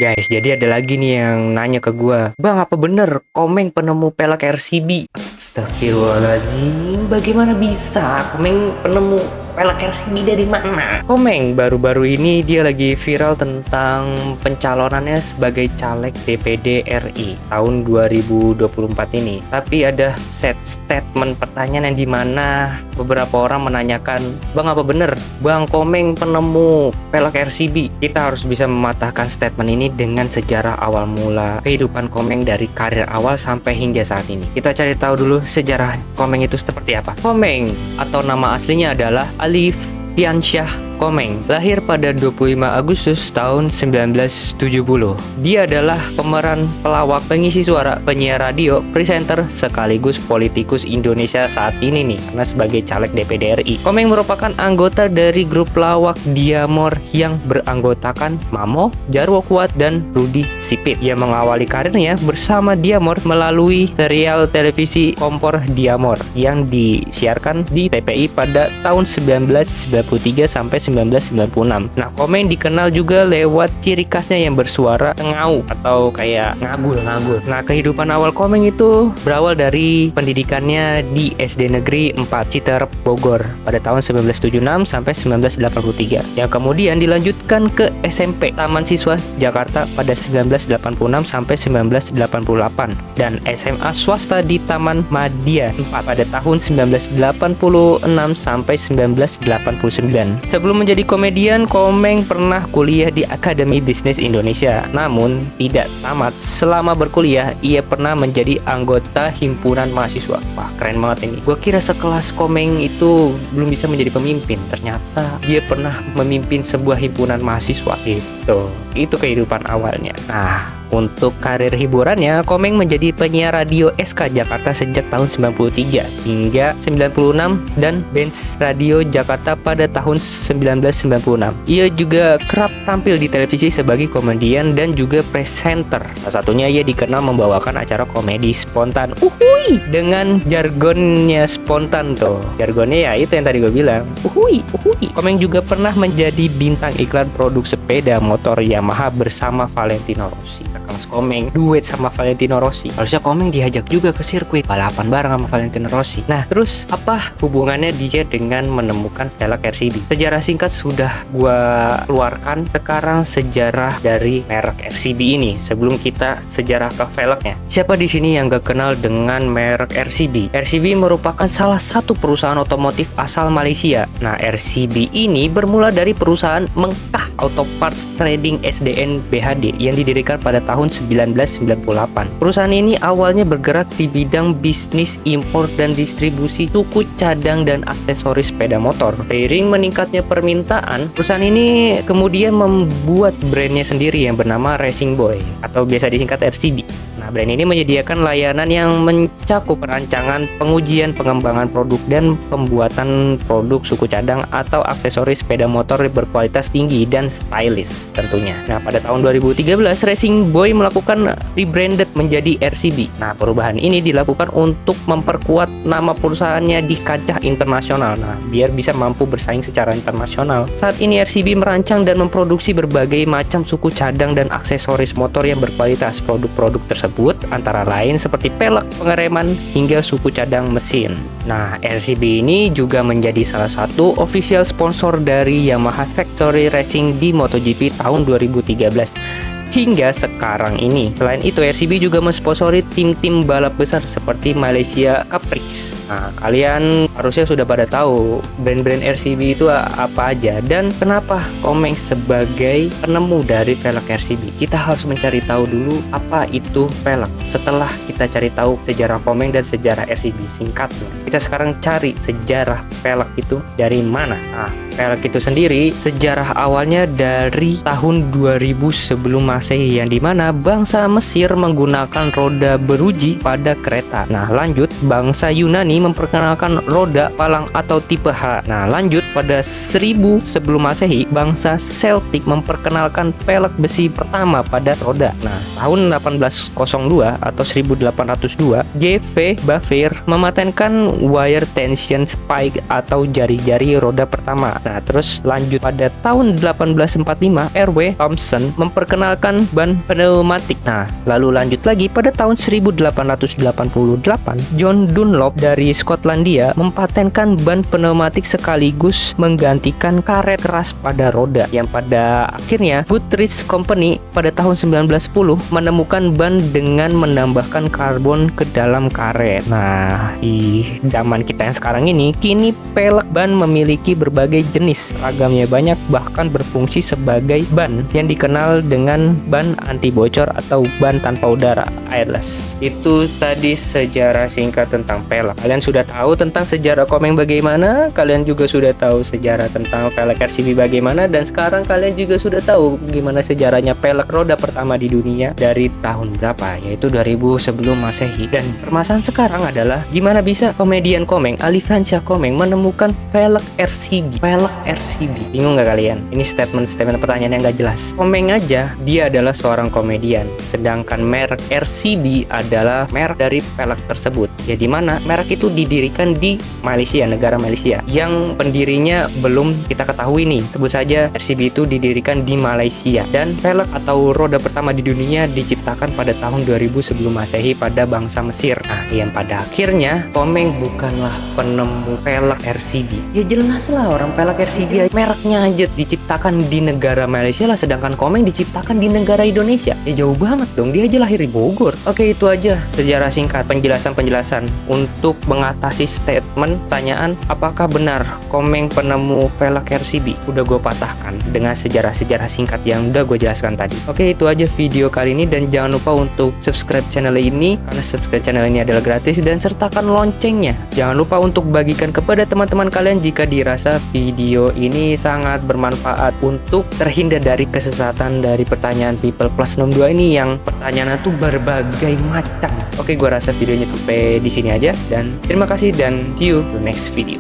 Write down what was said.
Guys, jadi ada lagi nih yang nanya ke gua, "Bang, apa bener Komeng penemu pelek RCB?" Astagfirullahaladzim, bagaimana bisa Komeng penemu pelek RCB dari mana? Komeng baru-baru ini dia lagi viral tentang pencalonannya sebagai caleg DPD RI tahun 2024 ini. Tapi ada statement pertanyaan yang dimana beberapa orang menanyakan, "Bang, apa bener Bang Komeng penemu pelek RCB?" Kita harus bisa mematahkan statement ini dengan sejarah awal mula kehidupan Komeng dari karir awal sampai hingga saat ini. Kita cari tahu dulu sejarah Komeng itu seperti apa. Komeng atau nama aslinya adalah Alif Fiansyah Komeng, lahir pada 25 Agustus tahun 1970. Dia adalah pemeran pelawak, pengisi suara, penyiar radio, presenter, sekaligus politikus Indonesia saat ini nih, karena sebagai caleg DPD RI. Komeng merupakan anggota dari grup pelawak Diamor yang beranggotakan Mamo, Jarwo Kuat, dan Rudi Sipit. Ia mengawali karirnya bersama Diamor melalui serial televisi Kompor Diamor yang disiarkan di TPI pada tahun 1993 sampai 1996. Nah, Komeng dikenal juga lewat ciri khasnya yang bersuara ngau atau kayak ngagul. Nah, kehidupan awal Komeng itu berawal dari pendidikannya di SD Negeri 4 Citerep, Bogor pada tahun 1976 sampai 1983. Yang kemudian dilanjutkan ke SMP Taman Siswa Jakarta pada 1986 sampai 1988 dan SMA swasta di Taman Madya 4 pada tahun 1986 sampai 1989. Sebelum menjadi komedian, Komeng pernah kuliah di Akademi Bisnis Indonesia. Namun, tidak tamat. Selama berkuliah, ia pernah menjadi anggota himpunan mahasiswa. Wah, keren banget ini. Gua kira sekelas Komeng itu belum bisa menjadi pemimpin. Ternyata dia pernah memimpin sebuah himpunan mahasiswa. Itu kehidupan awalnya. Nah, untuk karir hiburannya, Komeng menjadi penyiar radio SK Jakarta sejak tahun 93 hingga 96 dan Benz Radio Jakarta pada tahun 1996. Ia juga kerap tampil di televisi sebagai komedian dan juga presenter. Salah satunya ia dikenal membawakan acara komedi spontan. Dengan jargonnya spontan tuh. Jargonnya ya itu yang tadi gue bilang. Komeng juga pernah menjadi bintang iklan produk sepeda motor Yamaha bersama Valentino Rossi. Kelas Komeng duet sama Valentino Rossi. Harusnya Komeng diajak juga ke sirkuit balapan bareng sama Valentino Rossi. Nah, terus apa hubungannya dia dengan menemukan pelek RCB? Sejarah singkat sudah gua keluarkan. Sekarang sejarah dari merek RCB ini sebelum kita sejarah ke velgnya. Siapa di sini yang gak kenal dengan merek RCB? RCB merupakan salah satu perusahaan otomotif asal Malaysia. Nah, RCB ini bermula dari perusahaan Mengkah Auto Parts Trading SDN BHD yang didirikan pada tahun 1998. Perusahaan ini awalnya bergerak di bidang bisnis impor dan distribusi suku cadang dan aksesoris sepeda motor. Seiring meningkatnya permintaan, perusahaan ini kemudian membuat brandnya sendiri yang bernama Racing Boy atau biasa disingkat RCB. Nah, brand ini menyediakan layanan yang mencakup perancangan, pengujian, pengembangan produk, dan pembuatan produk suku cadang atau aksesoris sepeda motor berkualitas tinggi dan stylish tentunya. Nah, pada tahun 2013, Racing Boy melakukan rebranded menjadi RCB. Nah, perubahan ini dilakukan untuk memperkuat nama perusahaannya di kancah internasional. Nah, biar bisa mampu bersaing secara internasional. Saat ini RCB merancang dan memproduksi berbagai macam suku cadang dan aksesoris motor yang berkualitas. Produk-produk tersebut antara lain seperti pelek, pengereman, hingga suku cadang mesin. Nah, RCB ini juga menjadi salah satu official sponsor dari Yamaha Factory Racing di MotoGP tahun 2013 hingga sekarang ini. Selain itu, RCB juga mensponsori tim-tim balap besar seperti Malaysia Cup Prix. Nah, kalian harusnya sudah pada tahu brand-brand RCB itu apa aja dan kenapa Komeng sebagai penemu dari pelek RCB. Kita harus mencari tahu dulu apa itu pelek. Setelah kita cari tahu sejarah Komeng dan sejarah RCB singkatnya, kita sekarang cari sejarah pelek itu dari mana. Nah, pelek itu sendiri sejarah awalnya dari tahun 2000 sebelum Masehi, yang dimana bangsa Mesir menggunakan roda beruji pada kereta. Nah, lanjut bangsa Yunani memperkenalkan roda palang atau tipe H. Nah, lanjut pada 1000 sebelum Masehi, bangsa Celtic memperkenalkan pelek besi pertama pada roda. Nah, tahun 1802 atau 1802, J.V. Bafir mematenkan wire tension spike atau jari-jari roda pertama. Nah, terus lanjut pada tahun 1845, R.W. Thompson memperkenalkan ban pneumatik. Nah, lalu lanjut lagi pada tahun 1888, John Dunlop dari Skotlandia mempatenkan ban pneumatik sekaligus menggantikan karet keras pada roda, yang pada akhirnya Goodrich Company pada tahun 1910 menemukan ban dengan menambahkan karbon ke dalam karet. Nah, di zaman kita yang sekarang ini, kini pelek ban memiliki berbagai jenis, ragamnya banyak, bahkan berfungsi sebagai ban yang dikenal dengan ban anti bocor atau ban tanpa udara, airless. Itu tadi sejarah singkat tentang pelek. Kalian sudah tahu tentang sejarah Komeng bagaimana, kalian juga sudah tahu sejarah tentang pelek RCB bagaimana, dan sekarang kalian juga sudah tahu gimana sejarahnya pelek roda pertama di dunia dari tahun berapa, yaitu 2000 sebelum Masehi. Dan permasalahan sekarang adalah gimana bisa komedian Komeng, Alivansyah Komeng, menemukan pelek RCB. Pelek RCB. Bingung nggak kalian? Ini statement pertanyaan yang nggak jelas. Komeng aja, dia adalah seorang komedian, sedangkan merek RCB adalah merek dari pelek tersebut. Ya, dimana merek itu didirikan di Malaysia, negara Malaysia, yang pendirinya belum kita ketahui nih. Sebut saja RCB itu didirikan di Malaysia, dan pelek atau roda pertama di dunia diciptakan pada tahun 2000 sebelum Masehi pada bangsa Mesir. Nah, yang pada akhirnya Komeng bukanlah penemu pelek RCB. Ya jelas lah, orang pelek RCB mereknya aja diciptakan di negara Malaysia lah, sedangkan Komeng diciptakan di negara Indonesia. Ya jauh banget dong, dia aja lahir di Bogor. Oke, itu aja sejarah singkat, penjelasan untuk mengatasi statement pertanyaan apakah benar Komeng penemu pelek RCB. Udah gue patahkan dengan sejarah-sejarah singkat yang udah gue jelaskan tadi. Oke, itu aja video kali ini, dan jangan lupa untuk subscribe channel ini, karena subscribe channel ini adalah gratis, dan sertakan loncengnya. Jangan lupa untuk bagikan kepada teman-teman kalian jika dirasa video ini sangat bermanfaat untuk terhindar dari kesesatan dari pertanyaan People Plus 62 ini yang pertanyaannya tuh berbagai macam. Oke, gue rasa videonya sampai di sini aja, dan terima kasih, dan see you the next video.